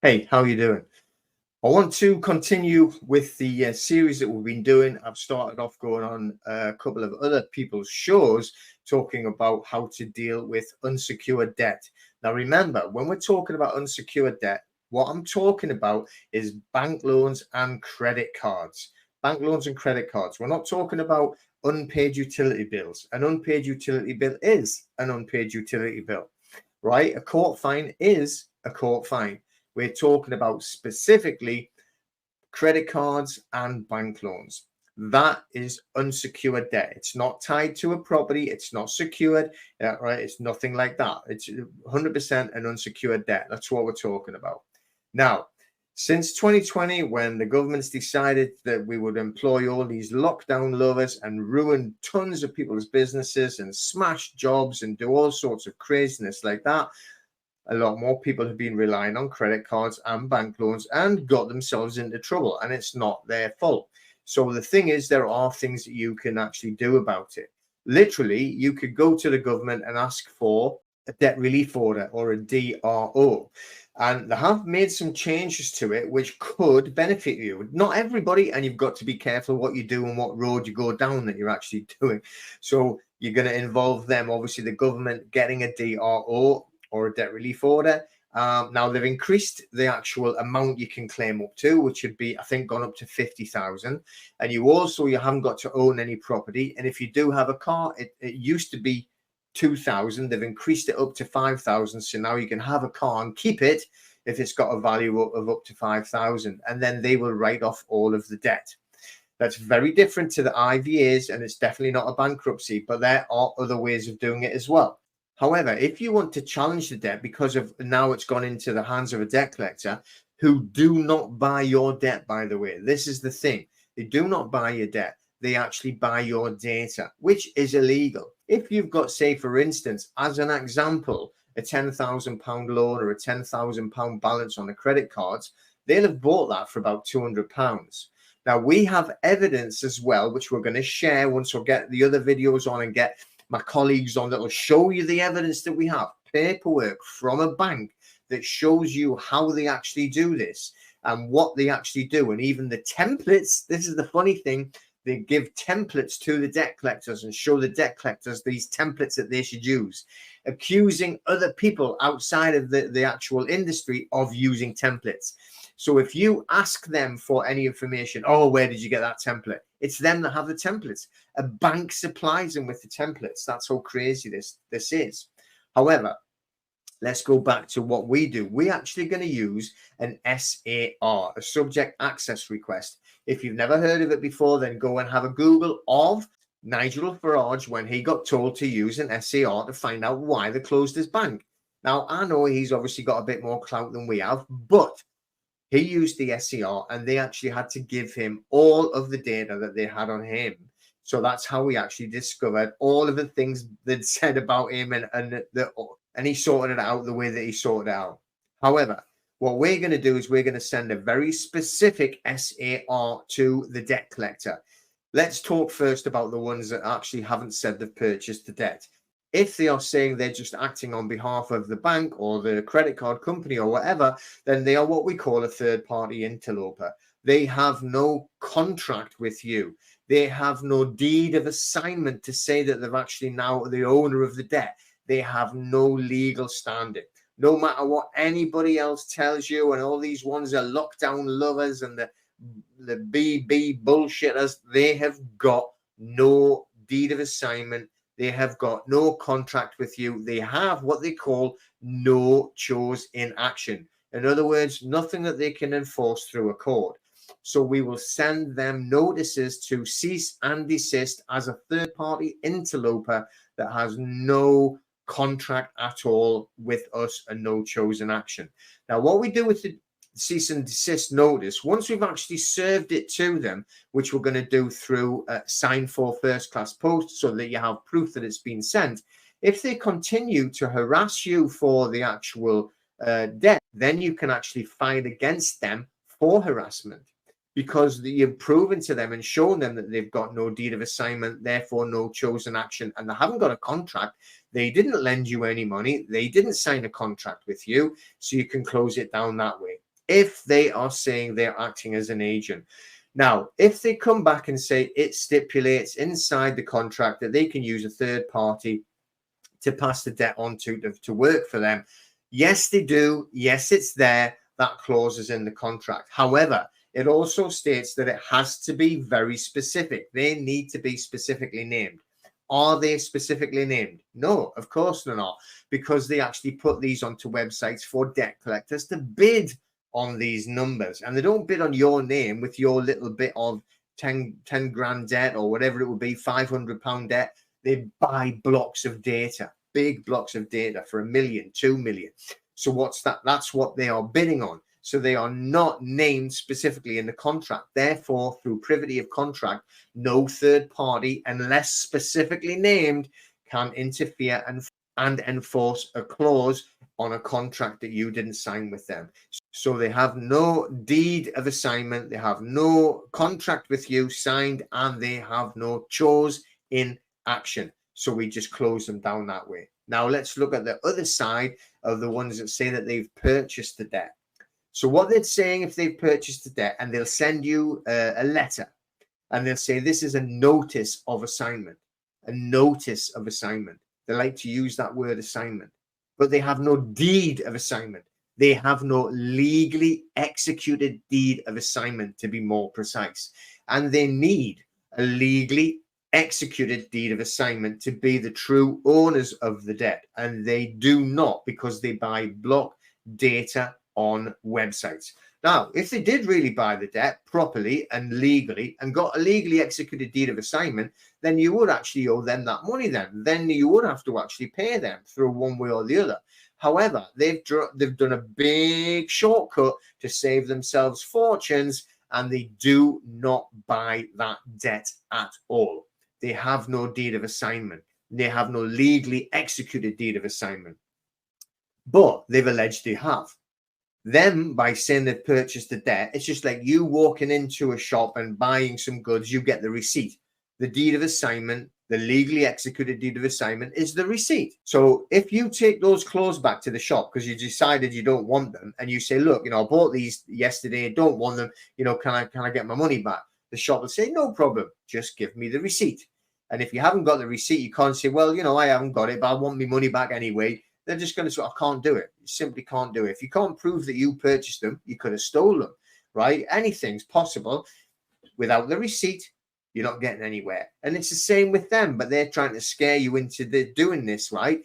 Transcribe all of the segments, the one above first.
Hey, how are you doing? I want to continue with the series that we've been doing. I've started off going on a couple of other people's shows talking about how to deal with unsecured debt. Now, remember, when we're talking about unsecured debt, what I'm talking about is bank loans and credit cards. Bank loans and credit cards. We're not talking about unpaid utility bills. An unpaid utility bill is an unpaid utility bill, right? A court fine is a court fine. We're talking about specifically credit cards and bank loans. That is unsecured debt. It's not tied to a property. It's not secured, right? It's nothing like that. It's 100% an unsecured debt. That's what we're talking about. Now, since 2020, when the government's decided that we would employ all these lockdown lovers and ruin tons of people's businesses and smash jobs and do all sorts of craziness like that, a lot more people have been relying on credit cards and bank loans and got themselves into trouble, and it's not their fault. So the thing is, there are things that you can actually do about it. Literally, you could go to the government and ask for a debt relief order or a DRO. And they have made some changes to it which could benefit you. Not everybody, and you've got to be careful what you do and what road you go down that you're actually doing. So you're going to involve them, obviously, the government getting a DRO or a debt relief order. Now they've increased the actual amount you can claim up to, which would be, I think, gone up to 50,000. And you haven't got to own any property. And if you do have a car, it used to be 2,000. They've increased it up to 5,000. So now you can have a car and keep it if it's got a value of up to 5,000. And then they will write off all of the debt. That's very different to the IVAs, and it's definitely not a bankruptcy, but there are other ways of doing it as well. However, if you want to challenge the debt because of now it's gone into the hands of a debt collector who do not buy your debt, by the way, this is the thing. They do not buy your debt. They actually buy your data, which is illegal. If you've got, say, for instance, as an example, a £10,000 loan or a £10,000 balance on the credit cards, they'll have bought that for about £200. Now, we have evidence as well, which we're going to share once we'll get the other videos on and get my colleagues on that will show you the evidence that we have, paperwork from a bank that shows you how they actually do this and what they actually do, and even the templates. This is the funny thing. They give templates to the debt collectors and show the debt collectors these templates that they should use, accusing other people outside of the actual industry of using templates. So if you ask them for any information, oh, where did you get that template? It's them that have the templates. A bank supplies them with the templates. That's how crazy this is. However, let's go back to what we do. We're actually going to use an SAR, a subject access request. If you've never heard of it before, then go and have a Google of Nigel Farage when he got told to use an SAR to find out why they closed his bank. Now, I know he's obviously got a bit more clout than we have, but he used the SAR and they actually had to give him all of the data that they had on him. So that's how we actually discovered all of the things they'd said about him, and he sorted it out the way that he sorted it out. However, what we're going to do is we're going to send a very specific SAR to the debt collector. Let's talk first about the ones that actually haven't said they've purchased the debt. If they are saying they're just acting on behalf of the bank or the credit card company or whatever, then they are what we call a third-party interloper. They have no contract with you. They have no deed of assignment to say that they're actually now the owner of the debt. They have no legal standing. No matter what anybody else tells you, and all these ones are lockdown lovers and the BB bullshitters, they have got no deed of assignment. They have got no contract with you. They have what they call no chose in action. In other words, nothing that they can enforce through a court. So we will send them notices to cease and desist as a third-party interloper that has no contract at all with us and no chosen action. Now, what we do with the cease and desist notice, once we've actually served it to them, which we're going to do through sign for first class post so that you have proof that it's been sent, if they continue to harass you for the actual debt, then you can actually file against them for harassment, because you've proven to them and shown them that they've got no deed of assignment, therefore no chosen action, and they haven't got a contract. They didn't lend you any money. They didn't sign a contract with you, so you can close it down that way. if they are saying they're acting as an agent. Now, if they come back and say it stipulates inside the contract that they can use a third party to pass the debt on to work for them, yes, they do. Yes, it's there. That clause is in the contract. However, it also states that it has to be very specific. They need to be specifically named. Are they specifically named? No, of course they're not, because they actually put these onto websites for debt collectors to bid on these numbers. And they don't bid on your name with your little bit of 10 grand debt or whatever it would be, £500 debt. They buy blocks of data, big blocks of data for 1 million, 2 million. So what's that? That's what they are bidding on. So they are not named specifically in the contract. Therefore, through privity of contract, no third party, unless specifically named, can interfere and enforce a clause on a contract that you didn't sign with them. So they have no deed of assignment, they have no contract with you signed, and they have no chose in action. So we just close them down that way. Now let's look at the other side of the ones that say that they've purchased the debt. So what they're saying, if they've purchased the debt, and they'll send you a letter, and they'll say this is a notice of assignment, a notice of assignment. They like to use that word assignment, but they have no deed of assignment. They have no legally executed deed of assignment, to be more precise. And they need a legally executed deed of assignment to be the true owners of the debt. And they do not, because they buy block data on websites. Now, if they did really buy the debt properly and legally and got a legally executed deed of assignment, then you would actually owe them that money then you would have to actually pay them through one way or the other. However, they've done a big shortcut to save themselves fortunes, and they do not buy that debt at all. They have no deed of assignment. They have no legally executed deed of assignment. But they've alleged they have. Them, by saying they've purchased the debt, it's just like you walking into a shop and buying some goods, you get the receipt. The deed of assignment, the legally executed deed of assignment, is the receipt. So if you take those clothes back to the shop because you decided you don't want them, and you say, look, I bought these yesterday, don't want them, can I get my money back? The shop will say, no problem, just give me the receipt. And if you haven't got the receipt, you can't say, well, I haven't got it, but I want my money back anyway. They're just going to say, I can't do it. You simply can't do it. If you can't prove that you purchased them, you could have stolen them, right? Anything's possible. Without the receipt, you're not getting anywhere. And it's the same with them, but they're trying to scare you into doing this, right?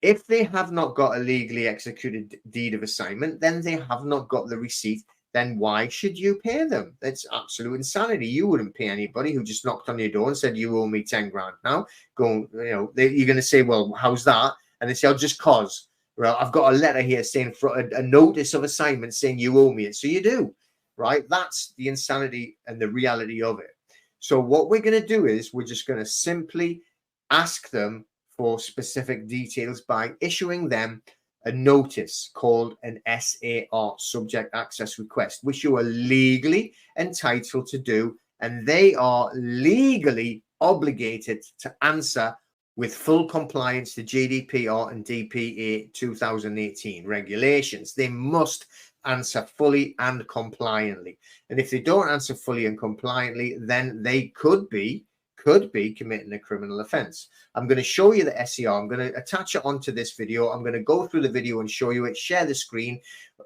If they have not got a legally executed deed of assignment, then they have not got the receipt. Then why should you pay them? That's absolute insanity. You wouldn't pay anybody who just knocked on your door and said, you owe me 10 grand now. You're going to say, well, how's that? And they say, oh, just cause. Well, I've got a letter here saying for a notice of assignment saying you owe me it. So you do, right? That's the insanity and the reality of it. So what we're going to do is we're just going to simply ask them for specific details by issuing them a notice called an SAR, Subject Access Request, which you are legally entitled to do. And they are legally obligated to answer with full compliance to GDPR and DPA 2018 regulations. They must answer fully and compliantly. And if they don't answer fully and compliantly, then they could be committing a criminal offense. I'm going to show you the SAR. I'm going to attach it onto this video. I'm going to go through the video and show you it, share the screen,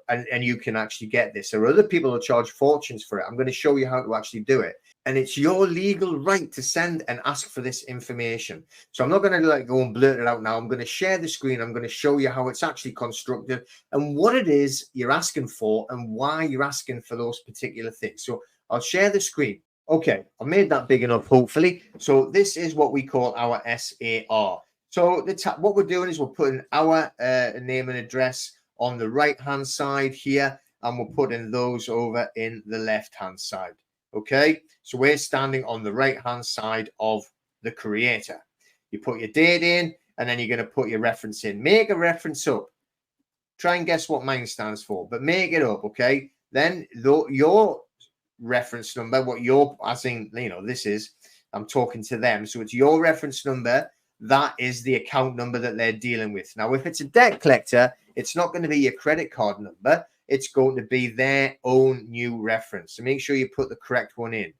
and you can actually get this. There are other people who charge fortunes for it. I'm going to show you how to actually do it. And it's your legal right to send and ask for this information. So I'm not going to go and blurt it out now. I'm going to share the screen. I'm going to show you how it's actually constructed and what it is you're asking for and why you're asking for those particular things. So I'll share the screen. Okay, I made that big enough, hopefully. So this is what we call our SAR. So what we're doing is we're putting our name and address on the right-hand side here, and we're putting those over in the left-hand side. Okay, so we're standing on the right-hand side of the creator. You put your date in, and then you're going to put your reference in. Make a reference up. Try and guess what mine stands for, but make it up, okay? Then your reference number, what you're, this is, I'm talking to them, so it's your reference number. That is the account number that they're dealing with. Now, if it's a debt collector, it's not going to be your credit card number. it's going to be their own new reference. So make sure you put the correct one in.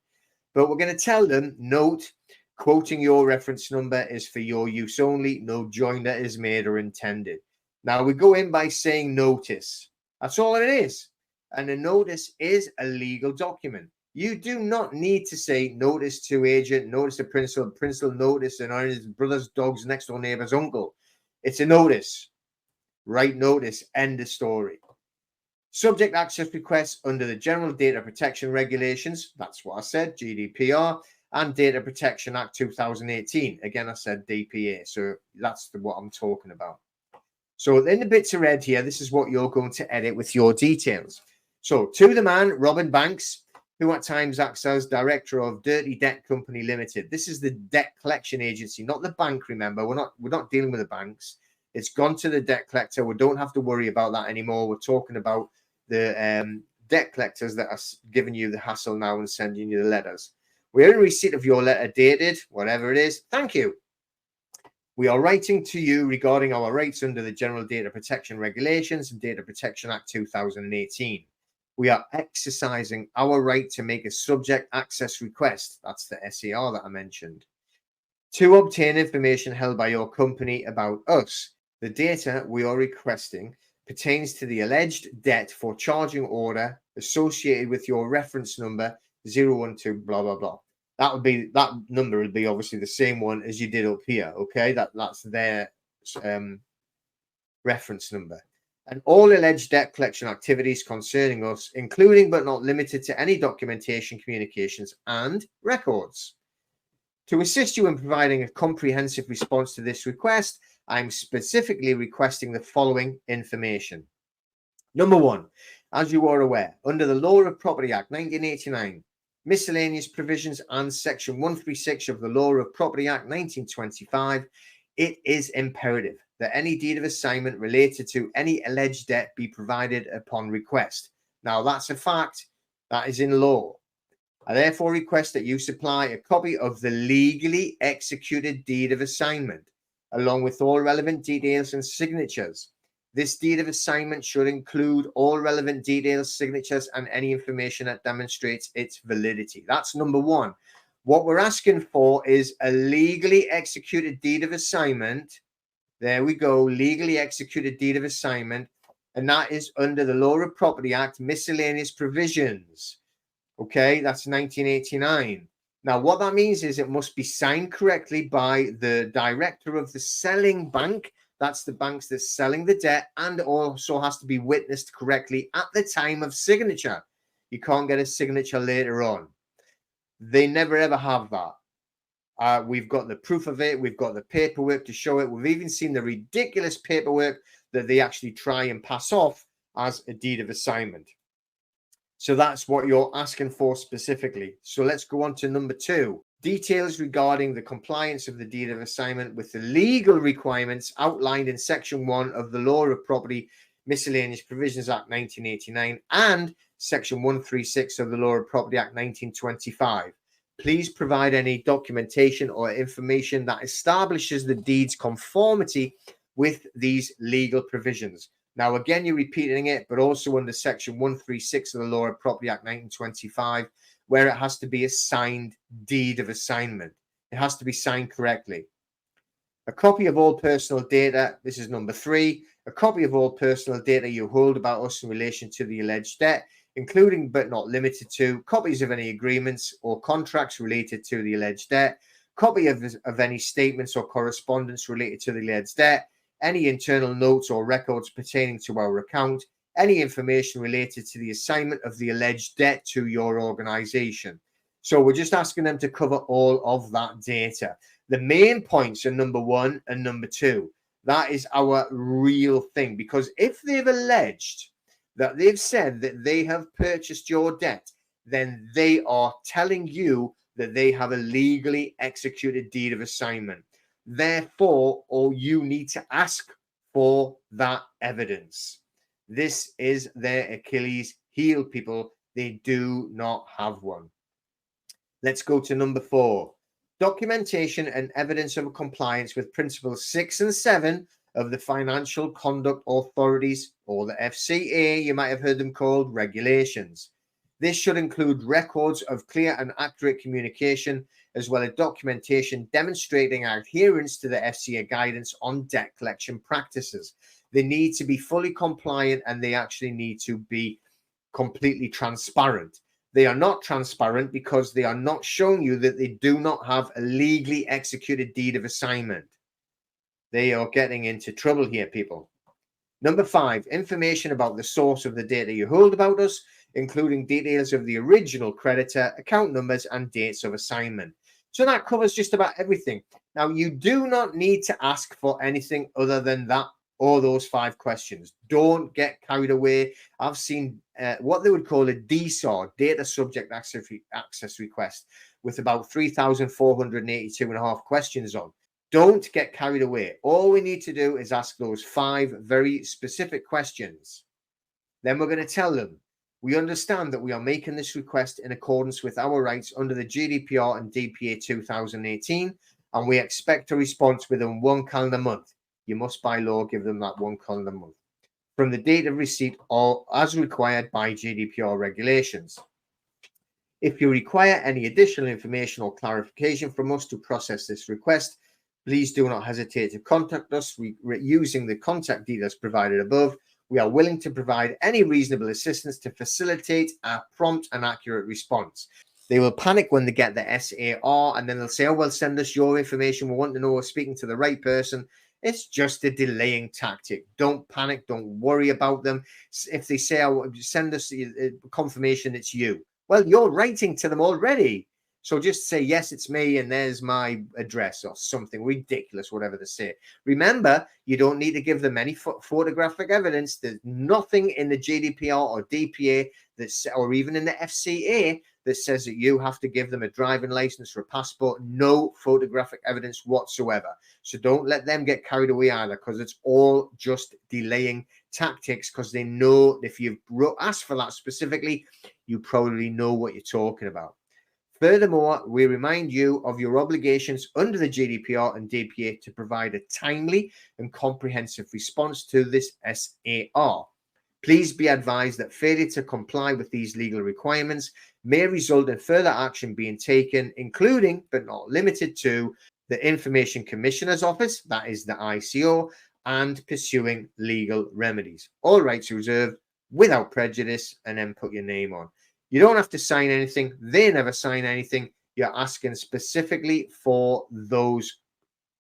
But we're going to tell them, note, quoting your reference number is for your use only. No joinder is made or intended. Now we go in by saying notice. That's all it is. And a notice is a legal document. You do not need to say notice to agent, notice to principal, principal notice, and his brother's dog's next door neighbor's uncle. It's a notice. Write notice. End of story. Subject access requests under the General Data Protection Regulations. That's what I said, GDPR, and Data Protection Act 2018. Again, I said DPA. So that's what I'm talking about. So in the bits of red here, this is what you're going to edit with your details. So to the man, Robin Banks, who at times acts as director of Dirty Debt Company Limited. This is the debt collection agency, not the bank. Remember, we're not dealing with the banks. It's gone to the debt collector. We don't have to worry about that anymore. We're talking about the debt collectors that are giving you the hassle now and sending you the letters. We're in receipt of your letter dated, whatever it is. Thank you. We are writing to you regarding our rights under the General Data Protection Regulations and Data Protection Act 2018. We are exercising our right to make a subject access request. That's the SAR that I mentioned. To obtain information held by your company about us. The data we are requesting pertains to the alleged debt for charging order associated with your reference number 012 blah blah blah. That number would be obviously the same one as you did up here. Okay, that's their reference number. And all alleged debt collection activities concerning us, including but not limited to any documentation, communications, and records. To assist you in providing a comprehensive response to this request, I'm specifically requesting the following information. Number one, as you are aware, under the Law of Property Act 1989, miscellaneous provisions, and Section 136 of the Law of Property Act 1925, it is imperative that any deed of assignment related to any alleged debt be provided upon request. Now, that's a fact. That is in law. I therefore request that you supply a copy of the legally executed deed of assignment, along with all relevant details and signatures. This deed of assignment should include all relevant details, signatures, and any information that demonstrates its validity. That's number one. What we're asking for is a legally executed deed of assignment. There we go, legally executed deed of assignment, and that is under the Law of Property Act, miscellaneous provisions. Okay, that's 1989. Now, what that means is it must be signed correctly by the director of the selling bank. That's the banks that's selling the debt, and also has to be witnessed correctly at the time of signature. You can't get a signature later on. They never ever have that. We've got the proof of it. We've got the paperwork to show it. We've even seen the ridiculous paperwork that they actually try and pass off as a deed of assignment. So that's what you're asking for specifically. So let's go on to number two. Details regarding the compliance of the deed of assignment with the legal requirements outlined in Section 1 of the Law of Property Miscellaneous Provisions Act 1989 and Section 136 of the Law of Property Act 1925. Please provide any documentation or information that establishes the deed's conformity with these legal provisions. Now, again, you're repeating it, but also under Section 136 of the Law of Property Act 1925, where it has to be a signed deed of assignment. It has to be signed correctly. A copy of all personal data. This is number three. A copy of all personal data you hold about us in relation to the alleged debt, including but not limited to copies of any agreements or contracts related to the alleged debt, copy of any statements or correspondence related to the alleged debt, any internal notes or records pertaining to our account, any information related to the assignment of the alleged debt to your organization. So we're just asking them to cover all of that data. The main points are number one and number two. That is our real thing, because if they've alleged that they've said that they have purchased your debt, then they are telling you that they have a legally executed deed of assignment. Therefore, all you need to ask for that evidence. This is their Achilles heel, people. They do not have one. Let's go to number four. Documentation and evidence of compliance with principles 6 and 7 of the Financial Conduct Authorities, or the FCA, you might have heard them called, regulations. This should include records of clear and accurate communication, as well as documentation demonstrating adherence to the FCA guidance on debt collection practices. They need to be fully compliant, and they actually need to be completely transparent. They are not transparent because they are not showing you that they do not have a legally executed deed of assignment. They are getting into trouble here, people. Number 5, information about the source of the data you hold about us, including details of the original creditor, account numbers, and dates of assignment. So that covers just about everything. Now, you do not need to ask for anything other than that or those 5 questions. Don't get carried away. I've seen what they would call a DSAR, Data Subject Access Request, with about 3,482.5 questions on. Don't get carried away. All we need to do is ask those 5 very specific questions. Then we're going to tell them, we understand that we are making this request in accordance with our rights under the GDPR and DPA 2018, and we expect a response within 1 calendar month. You must by law give them that 1 calendar month from the date of receipt or as required by GDPR regulations. If you require any additional information or clarification from us to process this request, please do not hesitate to contact us using the contact details provided above. We are willing to provide any reasonable assistance to facilitate a prompt and accurate response. They will panic when they get the SAR, and then they'll say, oh, well, send us your information. We want to know we're speaking to the right person. It's just a delaying tactic. Don't panic. Don't worry about them. If they say, oh, send us confirmation it's you. Well, you're writing to them already. So just say, yes, it's me, and there's my address or something ridiculous, whatever they say. Remember, you don't need to give them any photographic evidence. There's nothing in the GDPR or DPA or even in the FCA that says that you have to give them a driving license or a passport. No photographic evidence whatsoever. So don't let them get carried away either, because it's all just delaying tactics, because they know if you've asked for that specifically, you probably know what you're talking about. Furthermore, we remind you of your obligations under the GDPR and DPA to provide a timely and comprehensive response to this SAR. Please be advised that failure to comply with these legal requirements may result in further action being taken, including but not limited to the Information Commissioner's Office, that is the ICO, and pursuing legal remedies. All rights reserved without prejudice, and then put your name on. You don't have to sign anything. They never sign anything. You're asking specifically for those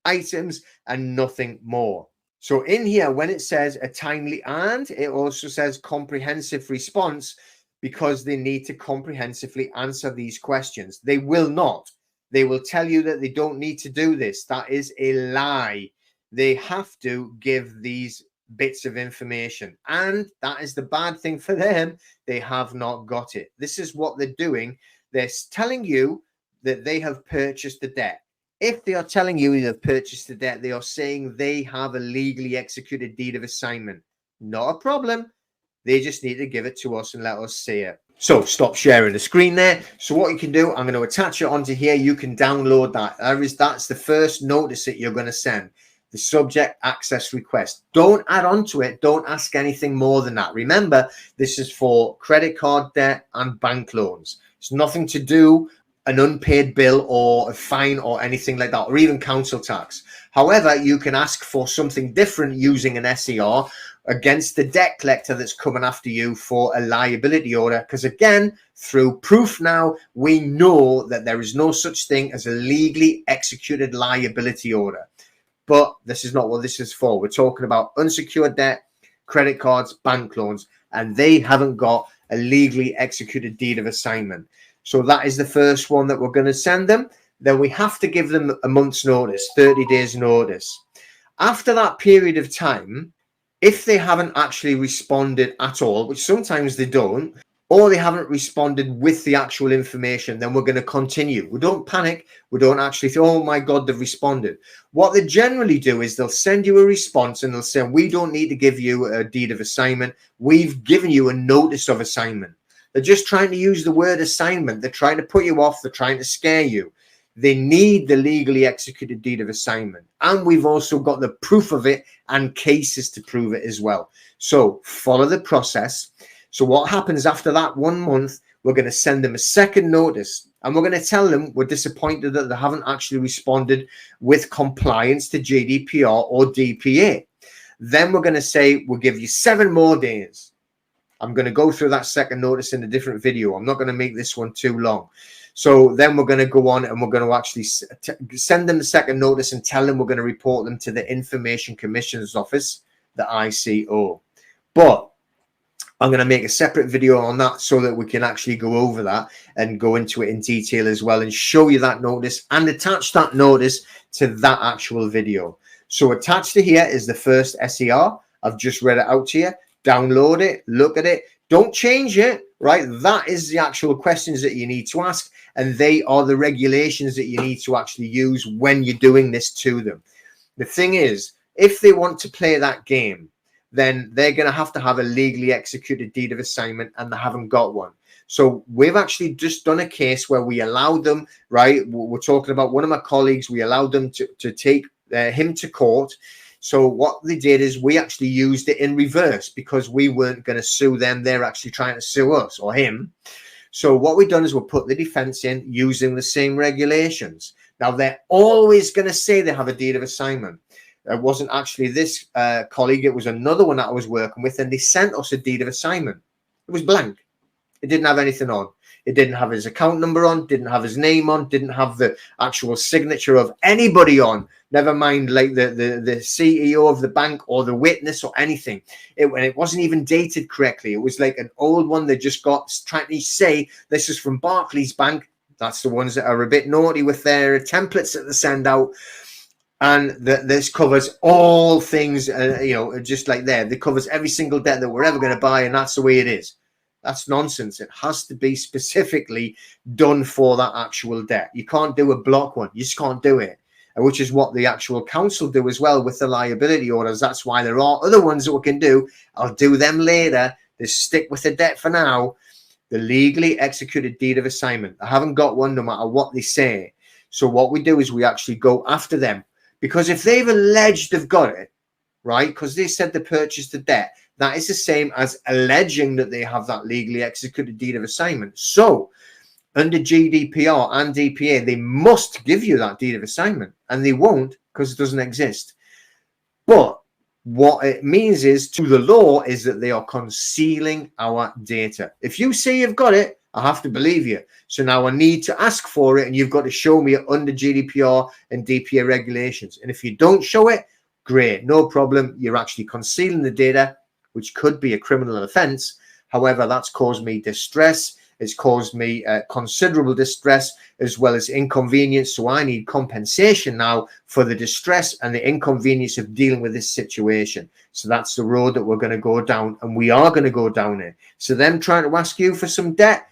items and nothing more. So in here, when it says a timely, and it also says comprehensive response, because they need to comprehensively answer these questions. They will not. They will tell you that they don't need to do this. That is a lie. They have to give these bits of information, and that is the bad thing for them. They have not got it. This is what they're doing. They're telling you that they have purchased the debt. If they are telling you they've purchased the debt, they are saying they have a legally executed deed of assignment. Not a problem. They just need to give it to us and let us see it. So stop sharing the screen there. So what you can do, I'm going to attach it onto here. You can download that. That's the first notice that you're going to send. The subject access request. Don't add on to it. Don't ask anything more than that. Remember, this is for credit card debt and bank loans. It's nothing to do an unpaid bill or a fine or anything like that, or even council tax. However, you can ask for something different using an SAR against the debt collector that's coming after you for a liability order. Because again, through proof now, we know that there is no such thing as a legally executed liability order. But this is not what this is for. We're talking about unsecured debt, credit cards, bank loans, and they haven't got a legally executed deed of assignment. So that is the first one that we're going to send them. Then we have to give them a month's notice, 30 days notice. After that period of time, if they haven't actually responded at all, which sometimes they don't, or they haven't responded with the actual information, then we're going to continue. We don't panic. We don't actually think, oh my God, they've responded. What they generally do is they'll send you a response and they'll say, we don't need to give you a deed of assignment. We've given you a notice of assignment. They're just trying to use the word assignment. They're trying to put you off. They're trying to scare you. they need the legally executed deed of assignment. And we've also got the proof of it and cases to prove it as well. So follow the process. So what happens after that 1 month, we're going to send them a second notice. And we're going to tell them we're disappointed that they haven't actually responded with compliance to GDPR or DPA. Then we're going to say, we'll give you 7 more days. I'm going to go through that second notice in a different video. I'm not going to make this one too long. So then we're going to go on and we're going to actually send them the second notice and tell them we're going to report them to the Information Commissioner's Office, the ICO. But I'm going to make a separate video on that so that we can actually go over that and go into it in detail as well and show you that notice and attach that notice to that actual video. So attached to here is the first SAR. I've just read it out to you. Download it, look at it. Don't change it, right? That is the actual questions that you need to ask. And they are the regulations that you need to actually use when you're doing this to them. The thing is, if they want to play that game, then they're going to have a legally executed deed of assignment, and they haven't got one. So we've actually just done a case where we allowed them, right? We're talking about one of my colleagues. We allowed them to take him to court. So what they did is we actually used it in reverse because we weren't going to sue them. They're actually trying to sue us or him. So what we've done is we'll put the defense in using the same regulations. Now, they're always going to say they have a deed of assignment. It wasn't actually this colleague. It was another one that I was working with, and they sent us a deed of assignment. It was blank. It didn't have anything on. It didn't have his account number on, didn't have his name on, didn't have the actual signature of anybody on, never mind like the CEO of the bank or the witness or anything. It wasn't even dated correctly. It was like an old one they just got trying to say this is from Barclays Bank. That's the ones that are a bit naughty with their templates that they send out. And this covers all things, you know, just like there. It covers every single debt that we're ever going to buy, and that's the way it is. That's nonsense. It has to be specifically done for that actual debt. You can't do a block one. You just can't do it, which is what the actual council do as well with the liability orders. That's why there are other ones that we can do. I'll do them later. Just stick with the debt for now. The legally executed deed of assignment. I haven't got one no matter what they say. So what we do is we actually go after them. Because if they've alleged they've got it, right, because they said they purchased the debt, that is the same as alleging that they have that legally executed deed of assignment. So under GDPR and DPA, they must give you that deed of assignment, and they won't because it doesn't exist. But what it means is, to the law, is that they are concealing our data. If you say you've got it, I have to believe you. So now I need to ask for it, and you've got to show me it under GDPR and DPA regulations. And if you don't show it, great, no problem. You're actually concealing the data, which could be a criminal offense. However, that's caused me distress. It's caused me considerable distress as well as inconvenience. So I need compensation now for the distress and the inconvenience of dealing with this situation. So that's the road that we're going to go down, and we are going to go down it. So them trying to ask you for some debt,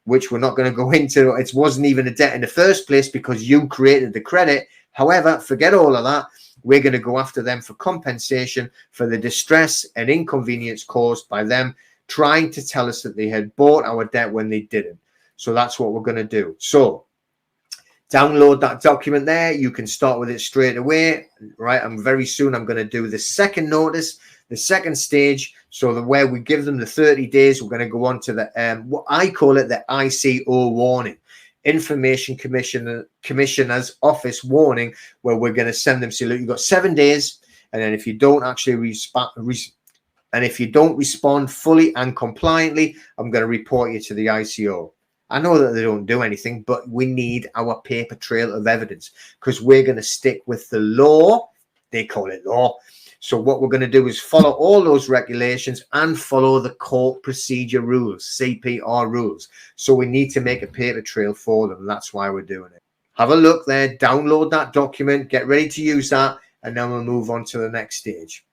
which we're not going to go into. It wasn't even a debt in the first place because you created the credit. However, forget all of that. We're going to go after them for compensation for the distress and inconvenience caused by them trying to tell us that they had bought our debt when they didn't. So that's what we're going to do. So download that document there. You can start with it straight away, right? And very soon I'm going to do the second notice, the second stage. So where we give them the 30 days, we're going to go on to the, what I call it, the ICO warning. Information Commissioner's Office warning, where we're going to send them, say, look, you've got 7 days, and then if you don't actually respond fully and compliantly, I'm going to report you to the ICO. I know that they don't do anything, but we need our paper trail of evidence because we're going to stick with the law. They call it law. So what we're going to do is follow all those regulations and follow the court procedure rules, CPR rules. So we need to make a paper trail for them. That's why we're doing it. Have a look there, download that document, get ready to use that, and then we'll move on to the next stage.